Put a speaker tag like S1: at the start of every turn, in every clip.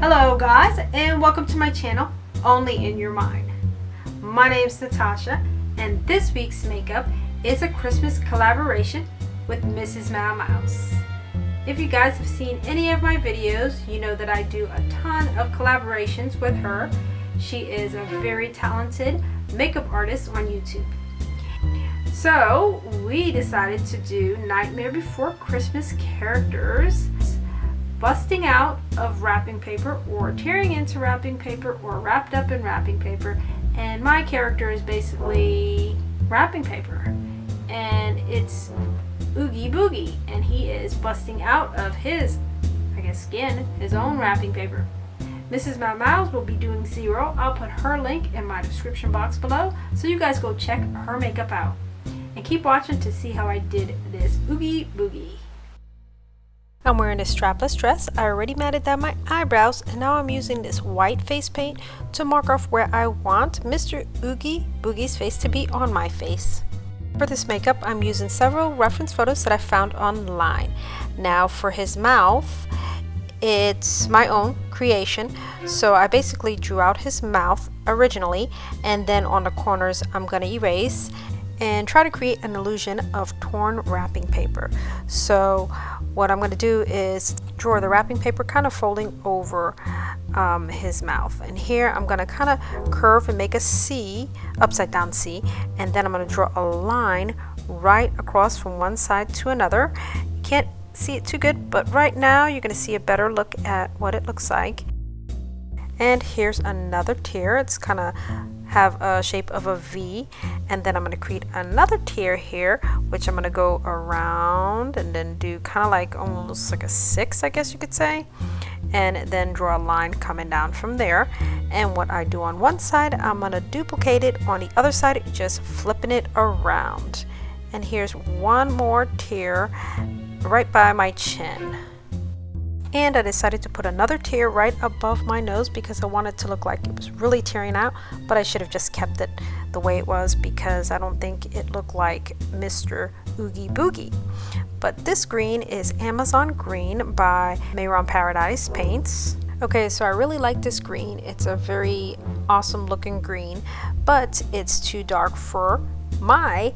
S1: Hello guys, and welcome to my channel, Only in Your Mind. My name is Natasha, and this week's makeup is a Christmas collaboration with MsMaoMaoz. If you guys have seen any of my videos, you know that I do a ton of collaborations with her. She is a very talented makeup artist on YouTube. So we decided to do Nightmare Before Christmas characters busting out of wrapping paper or tearing into wrapping paper or wrapped up in wrapping paper, and my character is basically wrapping paper, and it's Oogie Boogie, and he is busting out of his, skin, his own wrapping paper. MsMaoMaoz will be doing 0. I'll put her link in my description box below, so you guys go check her makeup out and keep watching to see how I did this Oogie Boogie. I'm wearing a strapless dress. I already matted down my eyebrows, and now I'm using this white face paint to mark off where I want Mr. Oogie Boogie's face to be on my face. For this makeup, I'm using several reference photos that I found online. Now for his mouth, it's my own creation, so I basically drew out his mouth originally, and then on the corners I'm going to erase and try to create an illusion of torn wrapping paper. So what I'm going to do is draw the wrapping paper kind of folding over his mouth, and here I'm going to kind of curve and make a C, upside down C, and then I'm going to draw a line right across from one side to another. You can't see it too good, but right now you're going to see a better look at what it looks like. And here's another tear. It's kind of have a shape of a V, and then I'm going to create another tear here, which I'm going to go around and then do kind of like almost like a 6, I guess you could say, and then draw a line coming down from there. And what I do on one side, I'm going to duplicate it on the other side, just flipping it around. And here's one more tear right by my chin. And I decided to put another tear right above my nose because I wanted it to look like it was really tearing out, but I should have just kept it the way it was because I don't think it looked like Mr. Oogie Boogie. But this green is Amazon Green by Mayron Paradise Paints. Okay, so I really like this green. It's a very awesome looking green, but it's too dark for my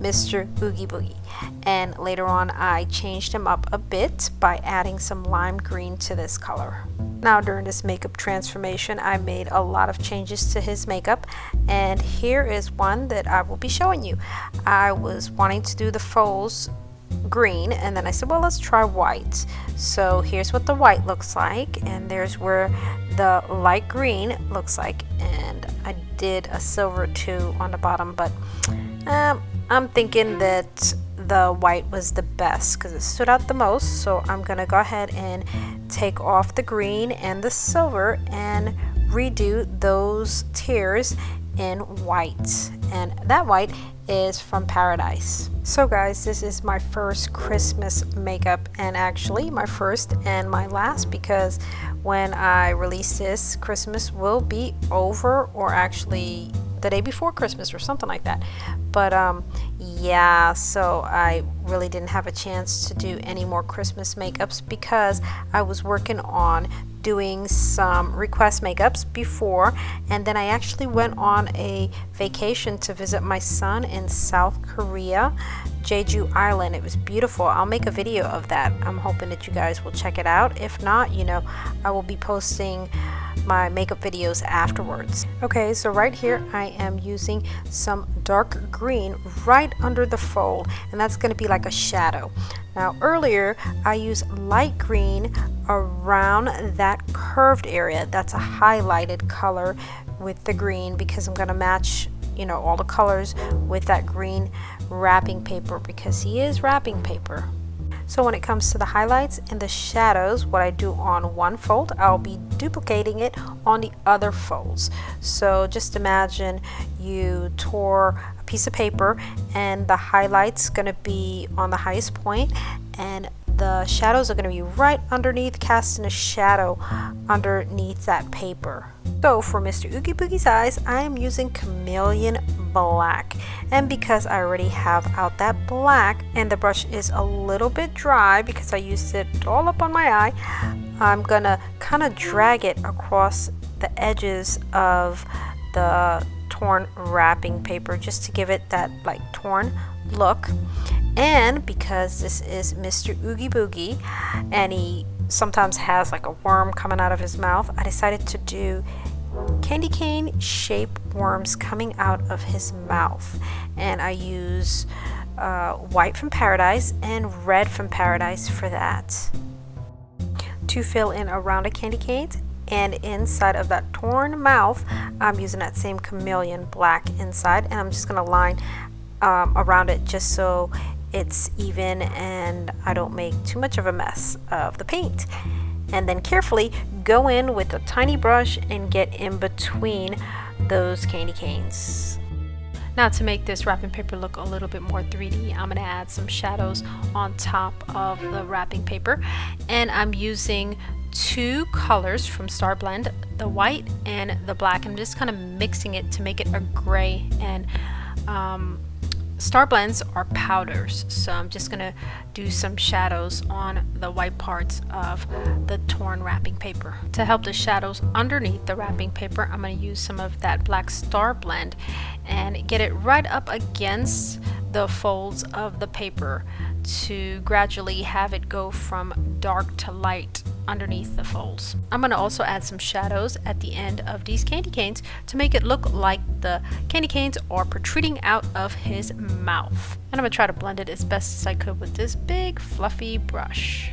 S1: Mr. Oogie Boogie, and later on I changed him up a bit by adding some lime green to this color. Now during this makeup transformation I made a lot of changes to his makeup, and here is one that I will be showing you. I was wanting to do the folds green, and then I said, well, let's try white. So here's what the white looks like, and there's where the light green looks like, and I did a silver too on the bottom, but I'm thinking that the white was the best because it stood out the most, so I'm gonna go ahead and take off the green and the silver and redo those tears in white, and that white is from Paradise. So guys, this is my first Christmas makeup, and actually my first and my last, because when I release this, Christmas will be over, or actually the day before Christmas or something like that. But yeah, so I really didn't have a chance to do any more Christmas makeups because I was working on doing some request makeups before, and then I actually went on a vacation to visit my son in South Korea, Jeju Island. It was beautiful. I'll make a video of that. I'm hoping that you guys will check it out. If not, you know, I will be posting my makeup videos afterwards. Okay, so right here I am using some dark green right under the fold, and that's going to be like a shadow. Now earlier I used light green around that curved area. That's a highlighted color with the green because I'm going to match, you know, all the colors with that green wrapping paper because he is wrapping paper. So when it comes to the highlights and the shadows, what I do on one fold, I'll be duplicating it on the other folds. So just imagine you tore a piece of paper and the highlight's gonna be on the highest point, and the shadows are going to be right underneath, casting a shadow underneath that paper. So for Mr. Oogie Boogie's eyes, I am using Cameleon black, and because I already have out that black and the brush is a little bit dry because I used it all up on my eye, I'm gonna kind of drag it across the edges of the torn wrapping paper just to give it that like torn look. And because this is Mr. Oogie Boogie and he sometimes has like a worm coming out of his mouth, I decided to do candy cane shaped worms coming out of his mouth, and I use white from Paradise and red from Paradise for that to fill in around the candy canes. And inside of that torn mouth, I'm using that same Cameleon black inside, and I'm just gonna line around it just so it's even and I don't make too much of a mess of the paint. And then carefully go in with a tiny brush and get in between those candy canes. Now to make this wrapping paper look a little bit more 3D, I'm going to add some shadows on top of the wrapping paper, and I'm using two colors from Star Blend, the white and the black. I'm just kind of mixing it to make it a gray, and Star Blends are powders, so I'm just gonna do some shadows on the white parts of the torn wrapping paper. To help the shadows underneath the wrapping paper, I'm gonna use some of that black Star Blend and get it right up against the folds of the paper to gradually have it go from dark to light underneath the folds. I'm going to also add some shadows at the end of these candy canes to make it look like the candy canes are protruding out of his mouth. And I'm going to try to blend it as best as I could with this big fluffy brush.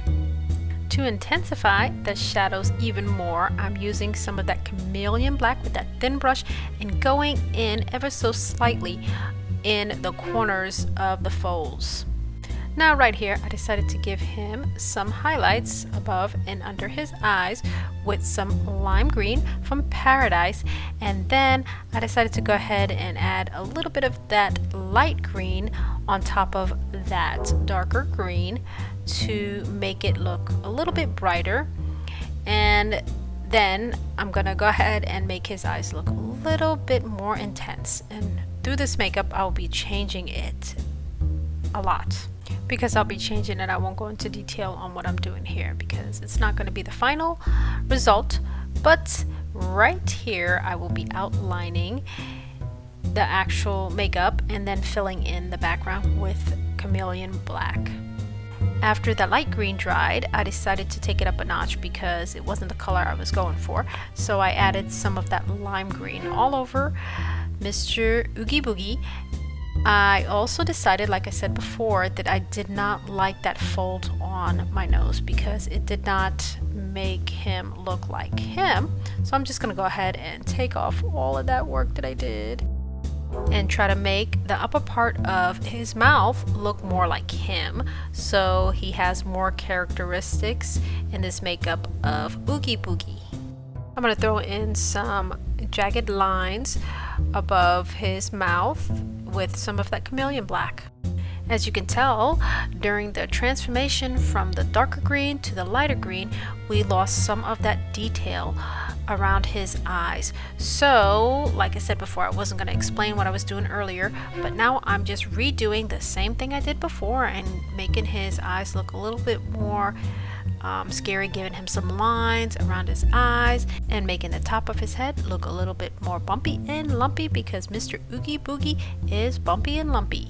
S1: To intensify the shadows even more, I'm using some of that Cameleon black with that thin brush and going in ever so slightly in the corners of the folds. Now right here, I decided to give him some highlights above and under his eyes with some lime green from Paradise, and then I decided to go ahead and add a little bit of that light green on top of that darker green to make it look a little bit brighter. And then I'm gonna go ahead and make his eyes look a little bit more intense, and through this makeup I'll be changing it a lot. Because I'll be changing it, I won't go into detail on what I'm doing here because it's not going to be the final result. But right here I will be outlining the actual makeup and then filling in the background with Cameleon black. After the light green dried, I decided to take it up a notch because it wasn't the color I was going for. So I added some of that lime green all over Mr. Oogie Boogie. I also decided, like I said before, that I did not like that fold on my nose because it did not make him look like him. So I'm just going to go ahead and take off all of that work that I did and try to make the upper part of his mouth look more like him, so he has more characteristics in this makeup of Oogie Boogie. I'm going to throw in some jagged lines above his mouth with some of that Cameleon black. As you can tell, during the transformation from the darker green to the lighter green, we lost some of that detail around his eyes. So, like I said before, I wasn't going to explain what I was doing earlier, but now I'm just redoing the same thing I did before and making his eyes look a little bit more scary, giving him some lines around his eyes and making the top of his head look a little bit more bumpy and lumpy because Mr. Oogie Boogie is bumpy and lumpy.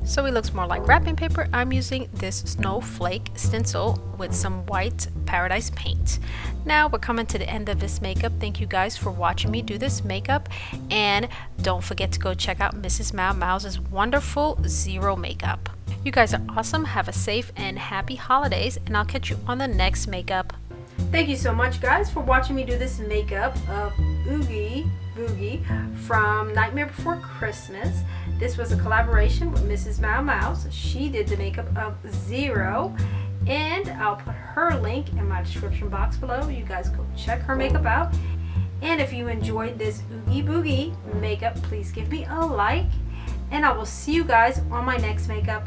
S1: So he looks more like wrapping paper. I'm using this snowflake stencil with some white Paradise paint. Now we're coming to the end of this makeup. Thank you guys for watching me do this makeup, and don't forget to go check out MsMaoMaoz's wonderful zero makeup. You guys are awesome. Have a safe and happy holidays, and I'll catch you on the next makeup. Thank you so much, guys, for watching me do this makeup of Oogie Boogie from Nightmare Before Christmas. This was a collaboration with MsMaoMaoz. She did the makeup of Zero, and I'll put her link in my description box below. You guys go check her makeup out. And if you enjoyed this Oogie Boogie makeup, please give me a like, and I will see you guys on my next makeup.